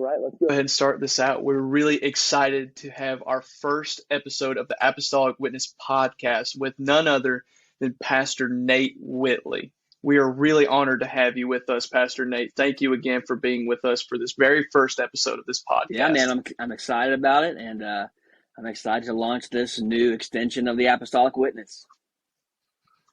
All right, let's go ahead and start this out. We're really excited to have our first episode of the Apostolic Witness podcast with none other than Pastor Nate Whitley. We are really honored to have you with us, Pastor Nate. Thank you again for being with us for this very first episode of this podcast. Yeah, man, I'm excited about it, and I'm excited to launch this new extension of the Apostolic Witness.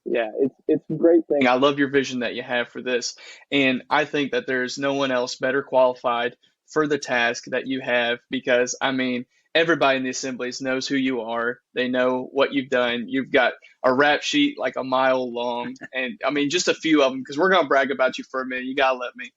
Yeah, it's a great thing. I love your vision that you have for this, and I think that there's no one else better qualified for the task that you have because, I mean, everybody in the assemblies knows who you are. They know what you've done. You've got a rap sheet like a mile long, and I mean, just a few of them because we're going to brag about you for a minute. You got to let me.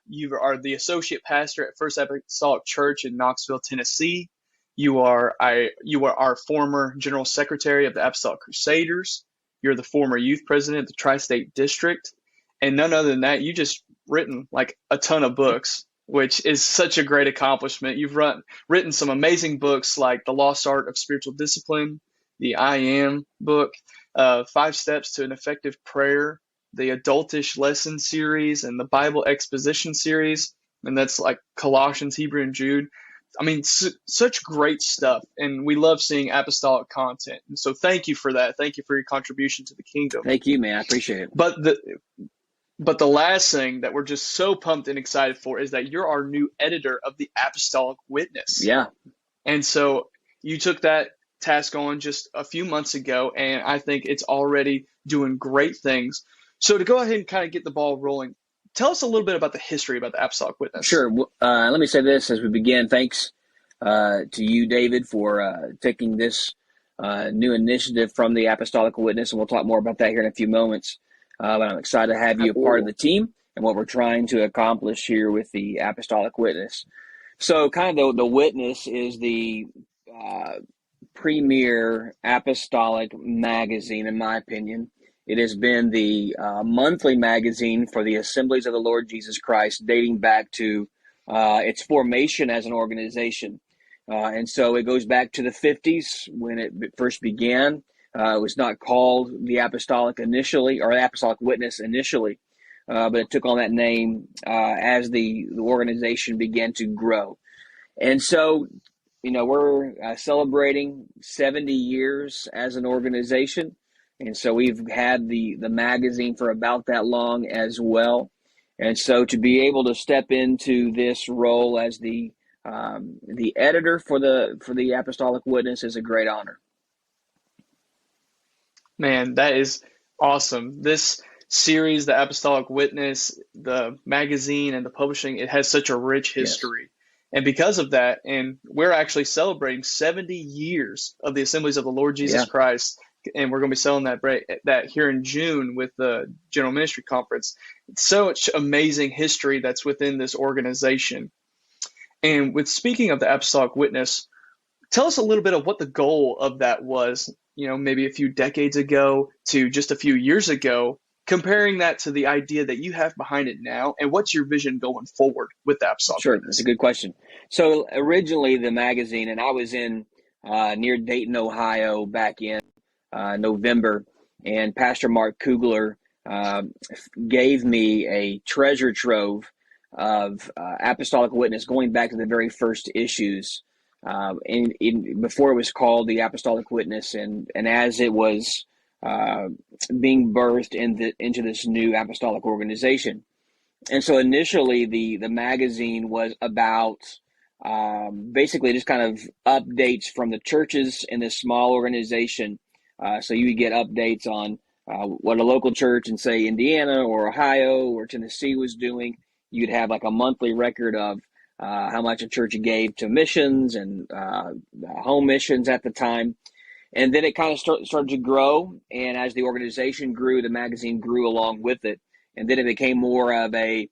You are the associate pastor at First Apostolic Church in Knoxville, Tennessee. You are our former general secretary of the Apostolic Crusaders. You're the former youth president of the Tri-State District. And none other than that, you just written like a ton of books, which is such a great accomplishment. You've written some amazing books like The Lost Art of Spiritual Discipline, the I Am book, 5 Steps to an Effective Prayer, the Adultish Lesson series, and the Bible Exposition series. And that's like Colossians, Hebrew, and Jude. I mean, such great stuff, and we love seeing apostolic content. And so thank you for that. Thank you for your contribution to the kingdom. Thank you, man. I appreciate it. But the last thing that we're just so pumped and excited for is that you're our new editor of the Apostolic Witness. Yeah. And so you took that task on just a few months ago, and I think it's already doing great things. So to go ahead and kind of get the ball rolling, tell us a little bit about the history about the Apostolic Witness. Sure. Let me say this as we begin. Thanks to you, David, for taking this new initiative from the Apostolic Witness, and we'll talk more about that here in a few moments. But I'm excited to have you a part of the team and what we're trying to accomplish here with the Apostolic Witness. So kind of the Witness is the premier apostolic magazine, in my opinion. It has been the monthly magazine for the Assemblies of the Lord Jesus Christ, dating back to its formation as an organization. And so it goes back to the 50s when it first began. It was not called the Apostolic initially, or the Apostolic Witness initially, but it took on that name as the organization began to grow. And so, you know, we're celebrating 70 years as an organization. And so we've had the magazine for about that long as well. And so to be able to step into this role as the editor for the Apostolic Witness is a great honor. Man, that is awesome. This series, the Apostolic Witness, the magazine and the publishing, it has such a rich history. Yes. And because of that, and we're actually celebrating 70 years of the Assemblies of the Lord Jesus Christ. And we're going to be selling that here in June with the General Ministry Conference. It's so much amazing history that's within this organization. And with speaking of the Apostolic Witness, tell us a little bit of what the goal of that was, you know, maybe a few decades ago to just a few years ago, comparing that to the idea that you have behind it now, and what's your vision going forward with the Apostolic Sure, Witness? That's a good question. So originally the magazine, and I was in near Dayton, Ohio back in November, and Pastor Mark Kugler gave me a treasure trove of Apostolic Witness going back to the very first issues, before it was called the Apostolic Witness, and as it was being birthed into this new apostolic organization. And so initially the magazine was about basically just kind of updates from the churches in this small organization. So you would get updates on what a local church in, say, Indiana or Ohio or Tennessee was doing. You'd have like a monthly record of how much a church gave to missions and home missions at the time. And then it kind of started to grow. And as the organization grew, the magazine grew along with it. And then it became more of an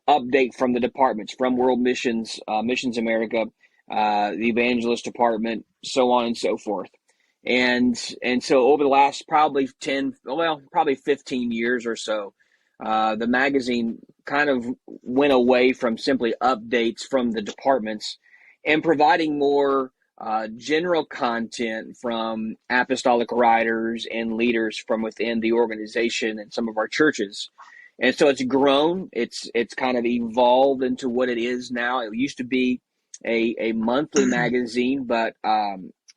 update from the departments, from World Missions, Missions America, the Evangelist Department, so on and so forth. And so over the last probably 15 years or so, the magazine kind of went away from simply updates from the departments and providing more general content from apostolic writers and leaders from within the organization and some of our churches. And so it's grown. It's kind of evolved into what it is now. It used to be a monthly magazine, but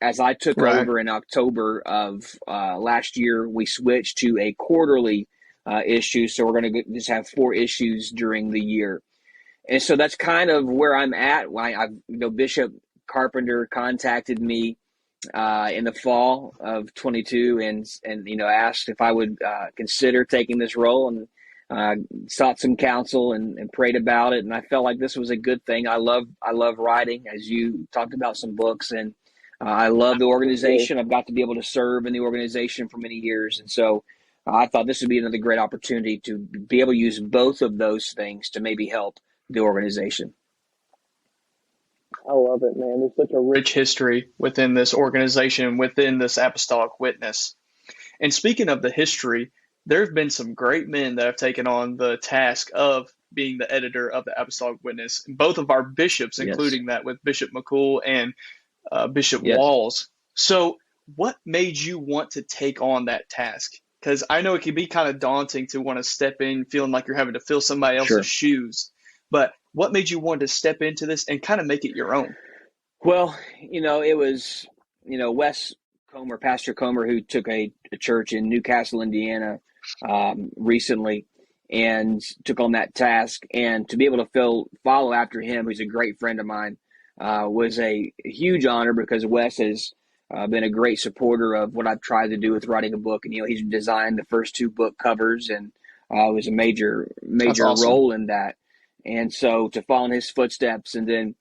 as I took Right. over in October of last year, we switched to a quarterly issue. So we're going to just have 4 issues during the year. And so that's kind of where I'm at. Bishop Carpenter contacted me in the fall of 22 and asked if I would consider taking this role, and sought some counsel and prayed about it. And I felt like this was a good thing. I love writing, as you talked about some books, and I love the organization. I've got to be able to serve in the organization for many years. And so I thought this would be another great opportunity to be able to use both of those things to maybe help the organization. I love it, man. There's such a Rich history within this organization, within this Apostolic Witness. And speaking of the history, there have been some great men that have taken on the task of being the editor of the Apostolic Witness. Both of our bishops, including that with Bishop McCool and Bishop Walls. So what made you want to take on that task? Because I know it can be kind of daunting to want to step in feeling like you're having to fill somebody else's shoes. But what made you want to step into this and kind of make it your own? Well, it was, Wes Comer, Pastor Comer, who took a church in Newcastle, Indiana, recently, and took on that task. And to be able to follow after him, who's a great friend of mine, was a huge honor, because Wes has been a great supporter of what I've tried to do with writing a book. And, he's designed the first 2 book covers, and was a major awesome. role in that. And so to follow in his footsteps, and then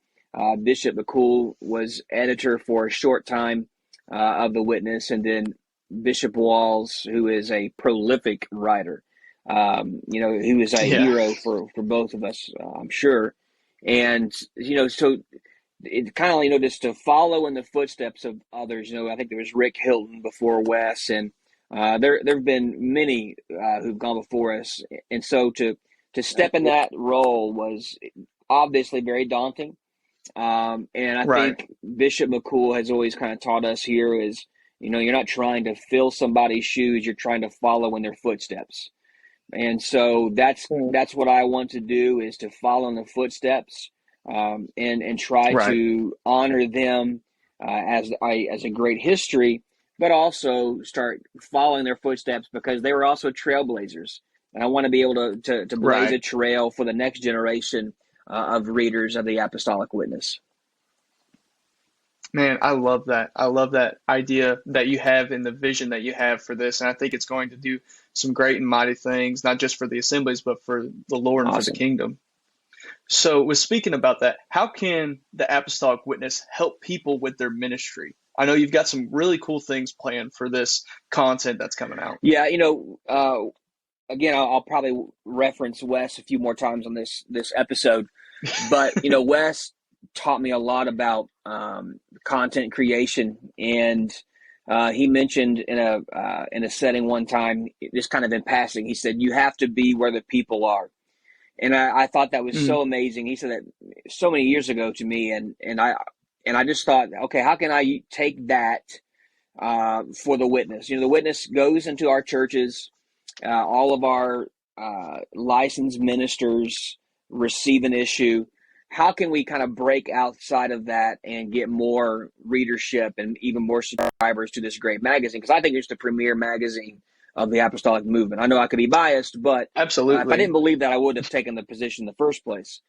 Bishop McCool was editor for a short time of the Witness, and then Bishop Walls, who is a prolific writer, he was a hero for both of us, I'm sure. And, so it kind of, just to follow in the footsteps of others. I think there was Rick Hilton before Wes, and there have been many who've gone before us. And so to step in that role was obviously very daunting. And I think Bishop McCool has always kind of taught us here is, you're not trying to fill somebody's shoes, you're trying to follow in their footsteps. And so that's what I want to do, is to follow in the footsteps, and try to honor them as a great history, but also start following their footsteps, because they were also trailblazers. And I want to be able to blaze a trail for the next generation of readers of the Apostolic Witness. Man, I love that. I love that idea that you have and the vision that you have for this. And I think it's going to do some great and mighty things, not just for the assemblies, but for the Lord and for the kingdom. So with speaking about that, how can the Apostolic Witness help people with their ministry? I know you've got some really cool things planned for this content that's coming out. Yeah, again, I'll probably reference Wes a few more times on this episode, but Wes taught me a lot about content creation, and he mentioned in a setting one time, just kind of in passing, he said, "You have to be where the people are," and I thought that was so amazing. He said that so many years ago to me, and I just thought, okay, how can I take that for the Witness? The Witness goes into our churches. All of our licensed ministers receive an issue. How can we kind of break outside of that and get more readership and even more subscribers to this great magazine? Because I think it's the premier magazine of the Apostolic movement. I know I could be biased, but absolutely, if I didn't believe that, I wouldn't have taken the position in the first place.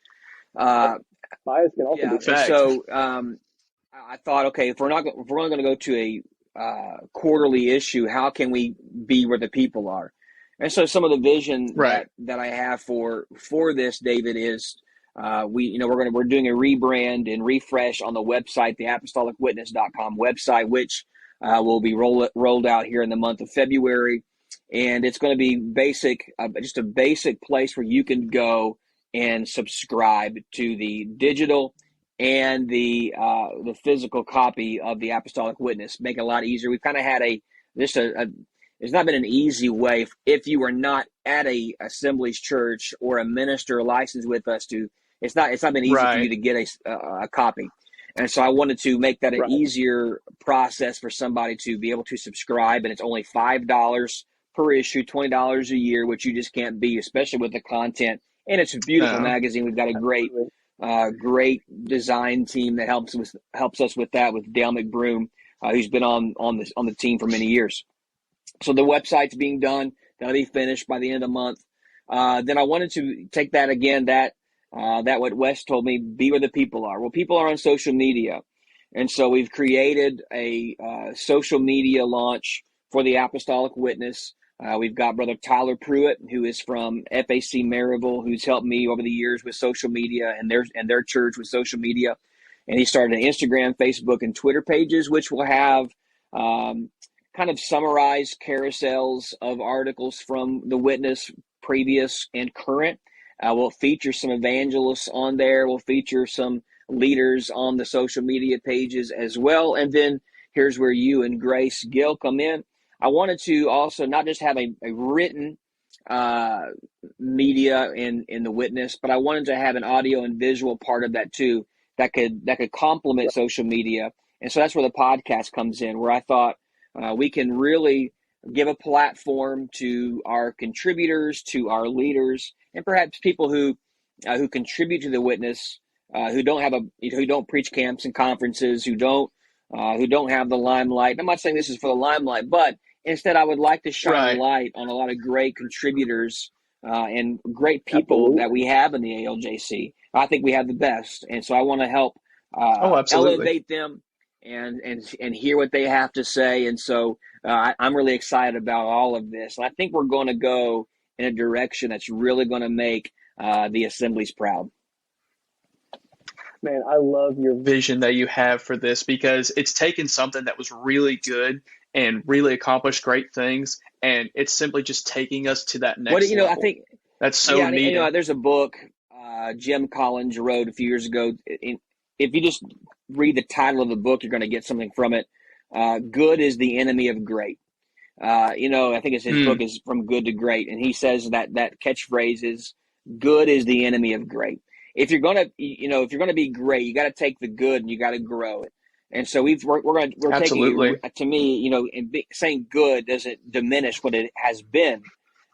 Bias can also be fact. So I thought, okay, if we're only going to go to a quarterly issue, how can we be where the people are? And so some of the vision that I have for this, David, is we're doing a rebrand and refresh on the website, the apostolicwitness.com website, which will be rolled out here in the month of February. And it's going to be basic, just a basic place where you can go and subscribe to the digital and the physical copy of the Apostolic Witness. Make it a lot easier. We've kind of had it's not been an easy way if you are not at a Assemblies church or a minister licensed with us it's not been easy for you to get a copy. And so I wanted to make that an easier process for somebody to be able to subscribe, and it's only $5 per issue, $20 a year, which you just can't beat, especially with the content. And it's a beautiful No. magazine. We've got a great, Absolutely. great design team that helps us with that, with Dale McBroom, who's been on the team for many years. So the website's being done. That'll be finished by the end of the month. Then I wanted to take that again, that what Wes told me, be where the people are. Well, people are on social media. And so we've created a social media launch for the Apostolic Witness. We've got Brother Tyler Pruitt, who is from FAC Maryville, who's helped me over the years with social media and their church with social media. And he started an Instagram, Facebook, and Twitter pages, which will have kind of summarized carousels of articles from the Witness, previous and current. We'll feature some evangelists on there. We'll feature some leaders on the social media pages as well. And then here's where you and Grace Gill come in. I wanted to also not just have a written media in the Witness, but I wanted to have an audio and visual part of that too, that could complement social media. And so that's where the podcast comes in, where I thought we can really give a platform to our contributors, to our leaders, and perhaps people who contribute to the Witness, who don't preach camps and conferences, who don't have the limelight. I'm not saying this is for the limelight, but instead I would like to shine a light on a lot of great contributors and great people Absolutely. that we have in the ALJC. I think we have the best, and so I want to help Absolutely. elevate them and hear what they have to say. And so I'm really excited about all of this, and I think we're going to go in a direction that's really going to make the assemblies proud. Man, I love your Vision that you have for this, because it's taken something that was really good and really accomplished great things, and it's simply just taking us to that next level. I think that's so needed. there's a book Jim Collins wrote a few years ago. If you just read the title of the book, you're going to get something from it. Good is the enemy of great. I think it's his book is From Good to Great, and he says that catchphrase is good is the enemy of great. If you're gonna be great, you got to take the good and you got to grow it. And so we're Absolutely. taking, to me, saying good doesn't diminish what it has been,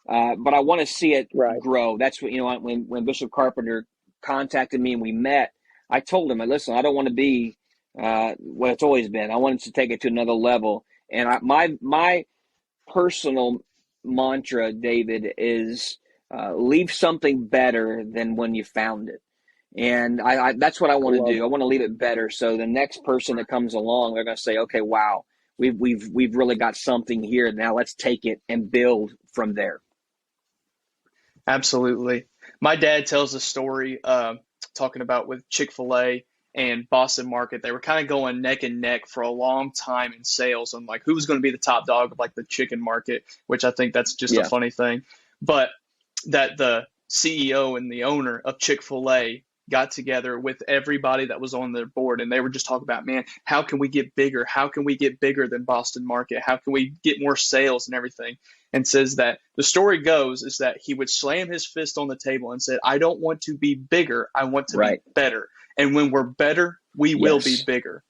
but I want to see it grow. That's what when Bishop Carpenter contacted me and we met, I told him, listen, I don't want to be what it's always been. I wanted to take it to another level. And my personal mantra, David, is leave something better than when you found it. And I that's what I want to do. I want to leave it better, so the next person that comes along, they're going to say, okay, wow, we've really got something here. Now let's take it and build from there. Absolutely. My dad tells a story talking about with Chick-fil-A and Boston Market. They were kind of going neck and neck for a long time in sales, and like who was going to be the top dog of like the chicken market, which I think that's just a funny thing. But that the CEO and the owner of Chick-fil-A got together with everybody that was on their board, and they were just talking about, man, how can we get bigger? How can we get bigger than Boston Market? How can we get more sales and everything? And says that the story goes is that he would slam his fist on the table and said, I don't want to be bigger. I want to be better. And when we're better, we will be bigger.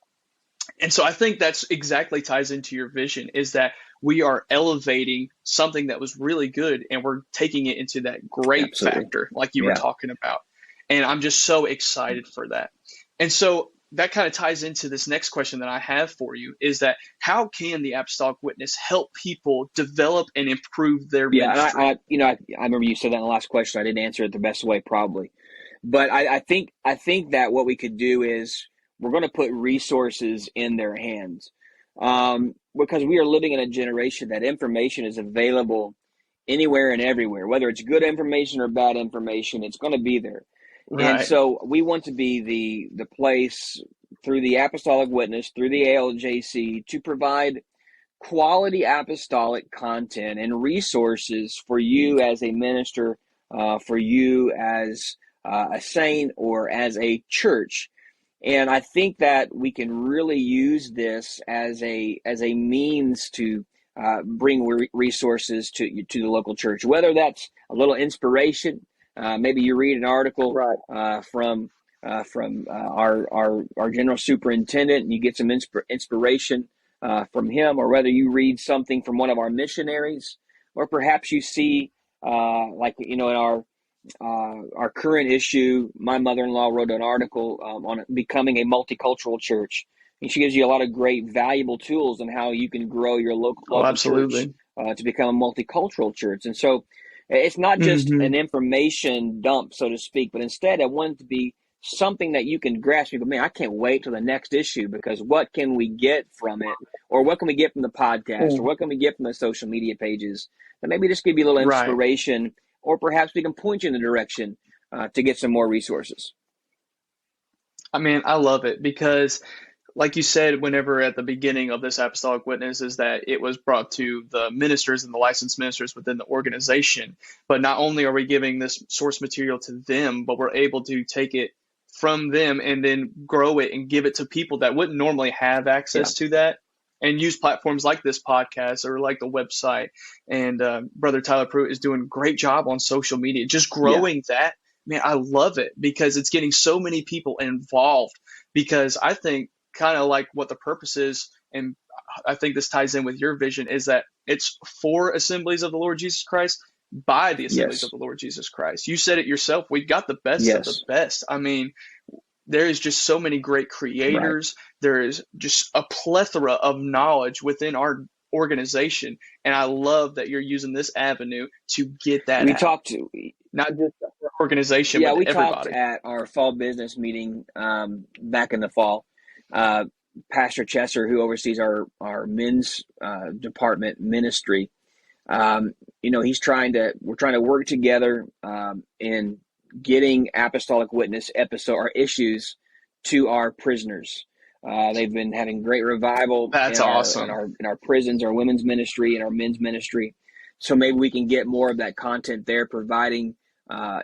And so I think that's exactly ties into your vision, is that we are elevating something that was really good and we're taking it into that great factor like you were talking about. And I'm just so excited for that. And so that kind of ties into this next question that I have for you, is that how can the Apostolic Witness help people develop and improve their ministry? I remember you said that in the last question. I didn't answer it the best way probably. But I think that what we could do is we're going to put resources in their hands, because we are living in a generation that information is available anywhere and everywhere. Whether it's good information or bad information, it's going to be there. And so we want to be the place through the Apostolic Witness, through the ALJC, to provide quality apostolic content and resources for you as a minister, for you as a saint or as a church. And I think that we can really use this as a means to bring resources to the local church, whether that's a little inspiration. Maybe you read an article from our general superintendent and you get some inspiration from him, or whether you read something from one of our missionaries, or perhaps you see, like, in our current issue, my mother-in-law wrote an article on becoming a multicultural church. And she gives you a lot of great, valuable tools on how you can grow your Oh, local church absolutely. to become a multicultural church. And so it's not just Hmm. an information dump, so to speak, but instead I want it to be something that you can grasp. You go, man, I can't wait till the next issue, because what can we get from it? Or what can we get from the podcast? Or Mm. what can we get from the social media pages? That maybe just give you a little Right. inspiration, or perhaps we can point you in the direction to get some more resources. I mean, I love it because, like you said, whenever at the beginning of this apostolic witness, is that it was brought to the ministers and the licensed ministers within the organization. But not only are we giving this source material to them, but we're able to take it from them and then grow it and give it to people that wouldn't normally have Yeah. access to that, and use platforms like this podcast or like the website. And Brother Tyler Pruitt is doing a great job on social media, just Yeah. growing that. Man, I love it because it's getting so many people involved. Because I think, kind of like what the purpose is, and I think this ties in with your vision, is that it's for Assemblies of the Lord Jesus Christ by the Assemblies Yes. of the Lord Jesus Christ. You said it yourself. We've got the best of the Yes. best. I mean, there is just so many great Right. creators. There is just a plethora of knowledge within our organization. And I love that you're using this avenue to get that We out, talked to, not just our organization, yeah, but we to talked everybody. at our fall business meeting back in the fall. Pastor Chesser, who oversees our men's department ministry, we're trying to work together in getting Apostolic Witness episode or issues to our prisoners. They've been having great revival That's in awesome. our prisons, our women's ministry, and our men's ministry. So maybe we can get more of that content there, providing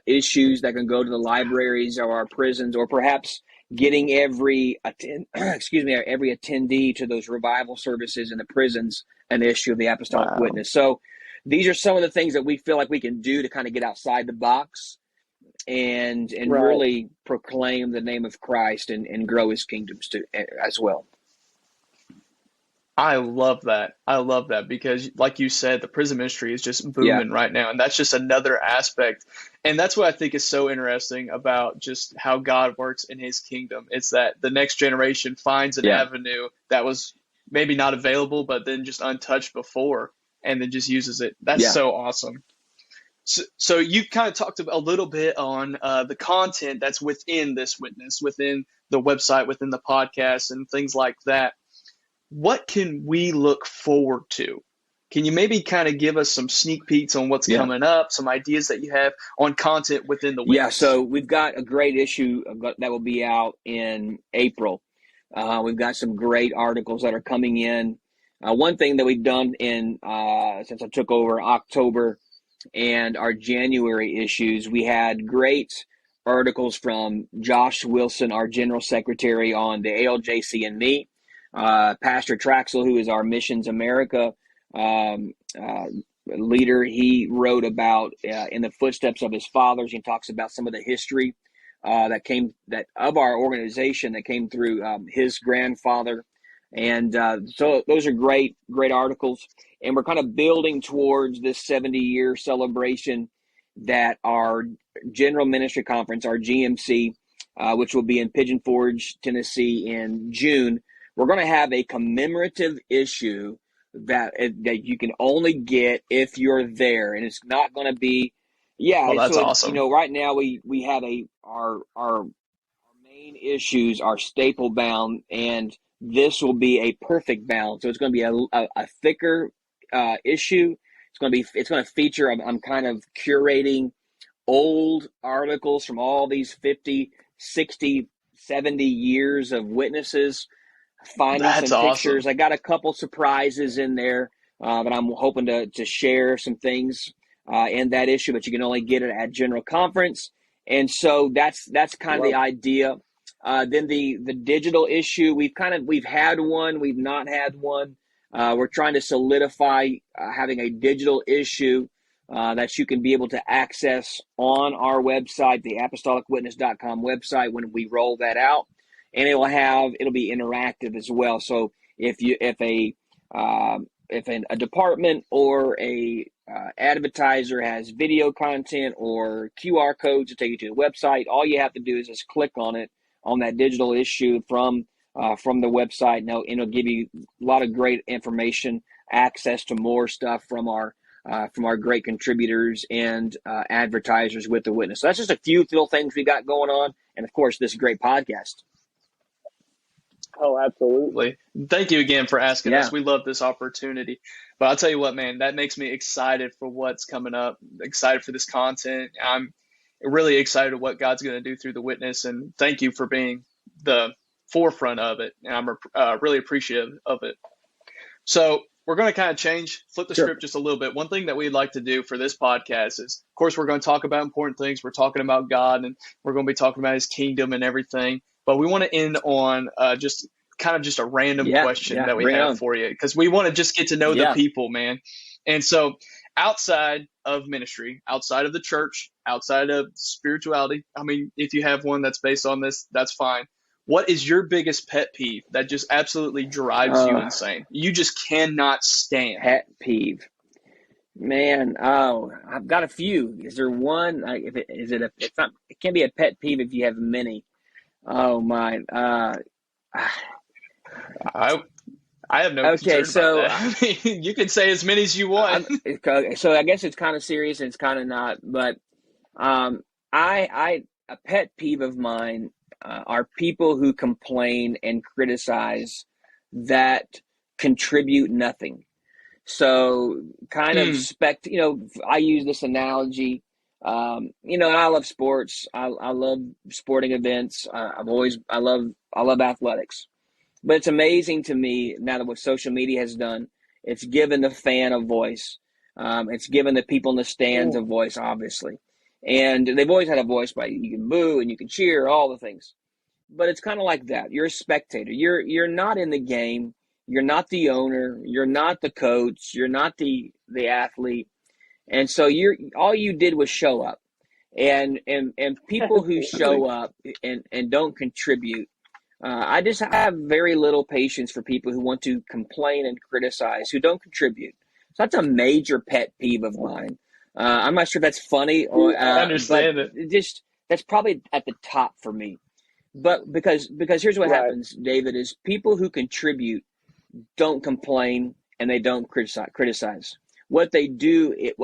issues that can go to the libraries of our prisons, or perhaps getting every attendee to those revival services in the prisons an issue of the Apostolic Wow. Witness. So these are some of the things that we feel like we can do to kind of get outside the box and Right. really proclaim the name of Christ and grow his kingdoms as well. I love that. I love that because, like you said, the prison ministry is just Yeah. booming right now. And that's just another aspect. And that's what I think is so interesting about just how God works in his kingdom. It's that the next generation finds an Yeah. avenue that was maybe not available, but then just untouched before, and then just uses it. That's Yeah. so awesome. So you kind of talked a little bit on the content that's within this witness, within the website, within the podcast, and things like that. What can we look forward to? Can you maybe kind of give us some sneak peeks on what's Yeah. coming up, some ideas that you have on content within the Yeah. witness? So we've got a great issue that will be out in April. We've got some great articles that are coming in. One thing that we've done since I took over October and our January issues, we had great articles from Josh Wilson, our General Secretary, on the ALJC and me. Pastor Traxel, who is our Missions America leader, he wrote about in the footsteps of his fathers. He talks about some of the history that of our organization that came through his grandfather. And so those are great articles. And we're kind of building towards this 70-year celebration that our General Ministry Conference, our GMC, which will be in Pigeon Forge, Tennessee in June. We're going to have a commemorative issue that you can only get if you're there. And it's not going to be, Oh, that's so it's, awesome. right now we have our main issues are staple bound, and this will be a perfect bound. So it's going to be a thicker issue. It's going to feature. I'm kind of curating old articles from all these 50, 60, 70 years of witnesses, finding That's some pictures. awesome. I got a couple surprises in there that I'm hoping to share some things in that issue, but you can only get it at General Conference. And so that's kind of the idea. Then the digital issue, we've had one, we've not had one. We're trying to solidify having a digital issue that you can be able to access on our website, the apostolicwitness.com website, when we roll that out. And it'll be interactive as well. So if a department or a advertiser has video content or QR codes to take you to the website, all you have to do is just click on it on that digital issue from the website. And it'll give you a lot of great information, access to more stuff from our great contributors and advertisers with the Witness. So that's just a few little things we got going on, and of course, this great podcast. Oh, absolutely. Thank you again for asking us. Yeah. We love this opportunity. But I'll tell you what, man, that makes me excited for what's coming up, excited for this content. I'm really excited what God's going to do through the Witness. And thank you for being the forefront of it. And I'm really appreciative of it. So we're going to kind of flip the Sure. script just a little bit. One thing that we'd like to do for this podcast is, of course, we're going to talk about important things. We're talking about God, and we're going to be talking about his kingdom and everything. But we want to end on just a random question that we have for you, because we want to just get to know the people, man. And so outside of ministry, outside of the church, outside of spirituality, I mean, if you have one that's based on this, that's fine. What is your biggest pet peeve that just absolutely drives you insane? You just cannot stand. Pet peeve. Man, I've got a few. Is there one? It can't be a pet peeve if you have many. Oh my. I have no concern about that. I mean, you can say as many as you want. So I guess it's kind of serious and it's kind of not. But a pet peeve of mine are people who complain and criticize that contribute nothing. So kind of I use this analogy. And I love sports. I love sporting events. I love athletics. But it's amazing to me now that what social media has done, it's given the fan a voice. It's given the people in the stands a voice, obviously. And they've always had a voice, but you can boo and you can cheer, all the things. But it's kind of like that. You're a spectator. You're not in the game. You're not the owner. You're not the coach. You're not the athlete. And so all you did was show up. And people who show up and don't contribute, I just have very little patience for people who want to complain and criticize, who don't contribute. So that's a major pet peeve of mine. I'm not sure if that's funny, or I understand it. That's probably at the top for me. But because here's what happens, David, is people who contribute don't complain and they don't criticize. What they do is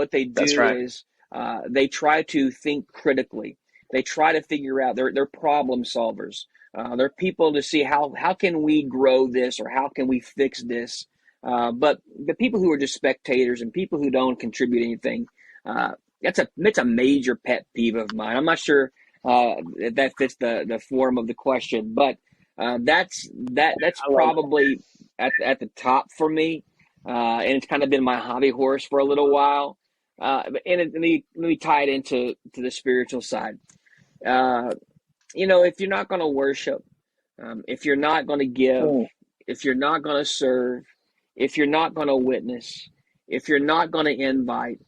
they try to think critically. They try to figure out. They're problem solvers. They're people to see how can we grow this, or how can we fix this. But the people who are just spectators and people who don't contribute anything, it's a major pet peeve of mine. I'm not sure if that fits the form of the question, but that's probably at the top for me, and it's kind of been my hobby horse for a little while. Let me tie it into the spiritual side. If you're not going to worship, if you're not going to give, if you're not going to serve, if you're not going to witness, if you're not going to invite,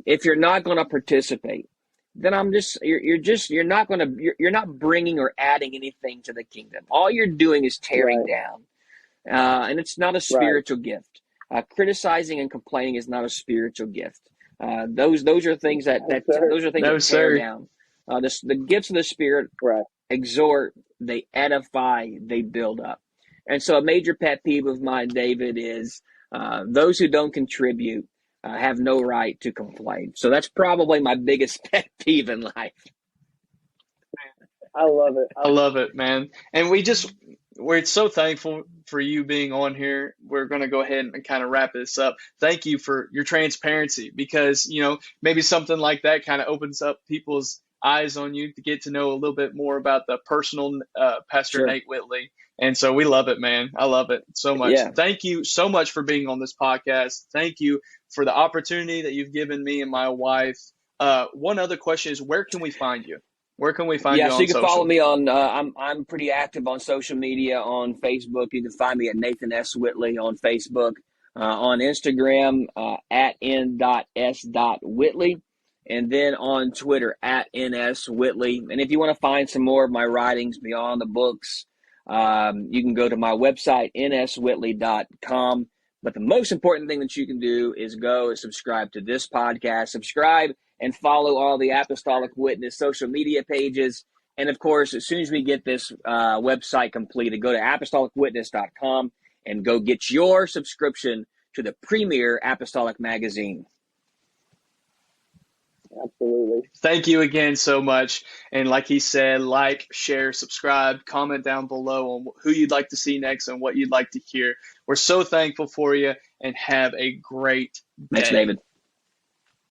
if you're not going to participate, then you're not bringing or adding anything to the kingdom. All you're doing is tearing down, and it's not a spiritual gift. Criticizing and complaining is not a spiritual gift. Those are things that tear down. The gifts of the Spirit exhort, they edify, they build up. And so a major pet peeve of mine, David, is those who don't contribute have no right to complain. So that's probably my biggest pet peeve in life. I love it. I love it, man. And we're so thankful for you being on here. We're going to go ahead and kind of wrap this up. Thank you for your transparency, because, maybe something like that kind of opens up people's eyes on you to get to know a little bit more about the personal Pastor Nate Whitley. And so we love it, man. I love it so much. Yeah. Thank you so much for being on this podcast. Thank you for the opportunity that you've given me and my wife. One other question is, where can we find you? Where can we find you on social? Yeah, so you can follow me on, I'm pretty active on social media, on Facebook. You can find me at Nathan S. Whitley on Facebook, on Instagram, at n.s.whitley, and then on Twitter, at nswhitley. And if you want to find some more of my writings beyond the books, you can go to my website, nswhitley.com. But the most important thing that you can do is go and subscribe to this podcast, subscribe and follow all the Apostolic Witness social media pages. And of course, as soon as we get this website completed, go to apostolicwitness.com and go get your subscription to the premier apostolic magazine. Absolutely. Thank you again so much. And like he said, like, share, subscribe, comment down below on who you'd like to see next and what you'd like to hear. We're so thankful for you, and have a great day. Thanks, David.